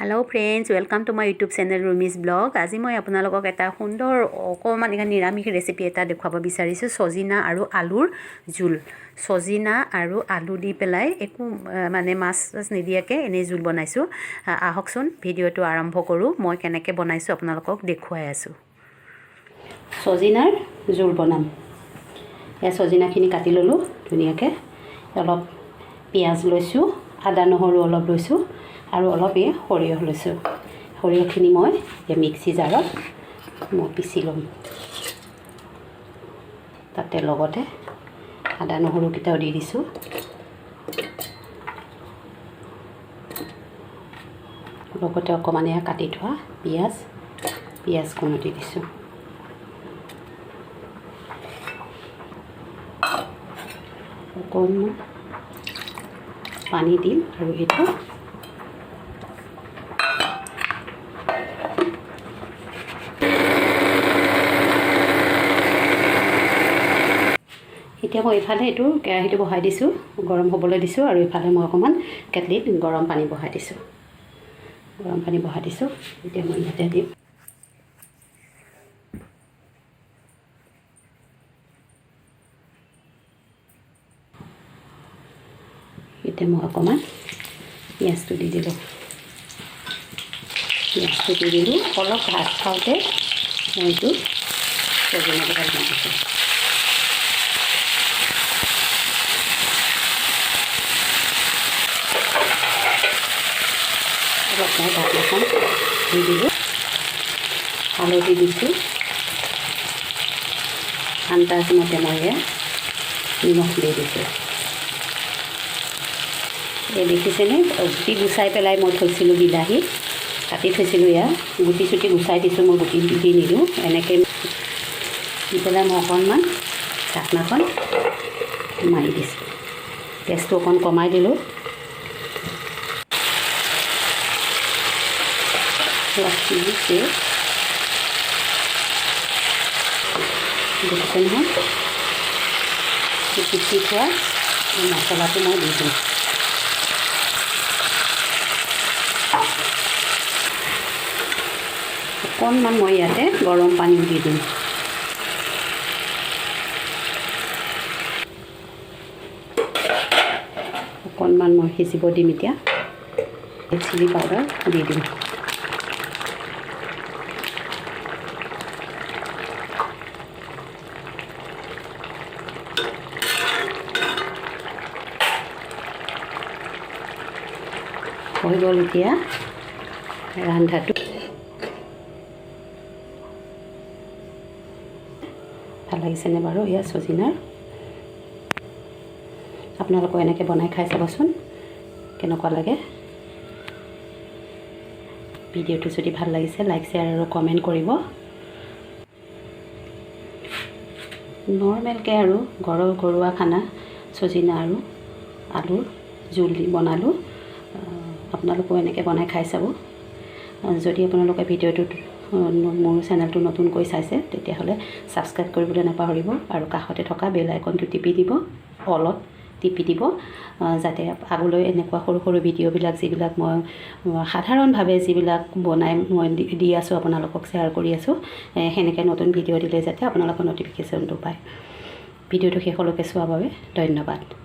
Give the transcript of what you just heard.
Hello friends welcome to my YouTube channel रुमिस blog. आज मैं आपलोक एट सुंदर अकमान निरामिष रेसिपि एट देखा विचारिছোঁ सजिना और आलुर जूल। सजिना और आलू दी पेलाई एक माने माछ निदियाके एने जूल बनाइছোঁ। आहकचोन भिडिओ आरम्भ करूँ। मैं केनेके बनाइছোঁ आपलोকক देखुवाई आছোঁ। सजिनार जूल बनाम। या सजिनाखिनि काटि लলোঁ धुनियाके। अलप पियाज लैছোঁ, आदा নহৰু अलप लैছোঁ और अलप ये सरियह लैছোঁ। सरियहखिनि मैं ये मिक्सि जारत मैं पिसि लम। ताते लगते आदा নহৰুকেইটাও দি দিছোঁ। लगते अकमान या काटि थोआ पियाजखनो দি দিছোঁ। अकमान पानी दिम और एटू এতিয়া মই ইফালে এটু কেৰাহীটো বহাই দিছোঁ, গৰম হ'বলৈ দিছোঁ আৰু ইফালে মই অকমান কেটলিত গৰম পানী বহাই দিছোঁ। গৰম পানী বহাই দিছোঁ। এতিয়া মই ইয়াতে দিম এতিয়া মই অকমান পিঁয়াজটো দি দিলোঁ। পিঁয়াজটো দি দিলোঁ। অলপ ভাত খাওঁতে মই এইটো সজিনাকেইটা দি দিছোঁ। অলপ মই ঢাকনাখন দি দিলোঁ। হালধি দিছোঁ। আন্দাজ মতে মই নিমখ দি দিছোঁ। এই দেখিছেনে গুটি গুচাই পেলাই মই থৈছিলোঁ বিলাহী কাটি থৈছিলোঁ। গুটি চুটি গুচাই দিছোঁ। মই গুটি দি নিদিওঁ। এনেকৈ দি পেলাই মই অকণমান ঢাকনাখন মাৰি দিছোঁ। গেছটো অকণ কমাই দিলোঁ। দেখিছে নহয় পিচি থোৱা মছলাটো মই দি দিওঁ। অকণমান মই ইয়াতে গৰম পানী দি দিম। অকণমান মই সিজিব দিম। এতিয়া চিলি পাউডাৰ দি দিম। হৈ গ'ল এতিয়া ৰান্ধাটো। ভাল লাগিছেনে বাৰু এয়া সজিনাৰ? আপোনালোকে এনেকৈ বনাই খাই চাবচোন কেনেকুৱা লাগে। ভিডিঅ'টো যদি ভাল লাগিছে লাইক শ্বেয়াৰ আৰু কমেণ্ট কৰিব। নৰ্মেলকৈ আৰু ঘৰুৱা খানা সজিনা আৰু আলুৰ জোল দি বনালোঁ। আপোনালোকেও এনেকৈ বনাই খাই চাব। যদি আপোনালোকে ভিডিঅ'টোত মোৰ চেনেলটো নতুনকৈ চাইছে তেতিয়াহ'লে ছাবস্ক্ৰাইব কৰিবলৈ নাপাহৰিব আৰু কাষতে থকা বেল আইকনটো টিপি দিব, অলপ টিপি দিব, যাতে আগলৈ এনেকুৱা সৰু সৰু ভিডিঅ'বিলাক যিবিলাক মই সাধাৰণভাৱে যিবিলাক বনাই মই দি আছোঁ আপোনালোকক শ্বেয়াৰ কৰি আছোঁ, সেনেকৈ নতুন ভিডিঅ' দিলে যাতে আপোনালোকৰ ন'টিফিকেশ্যনটো পায়। ভিডিঅ'টো শেষলৈকে চোৱাৰ বাবে ধন্যবাদ।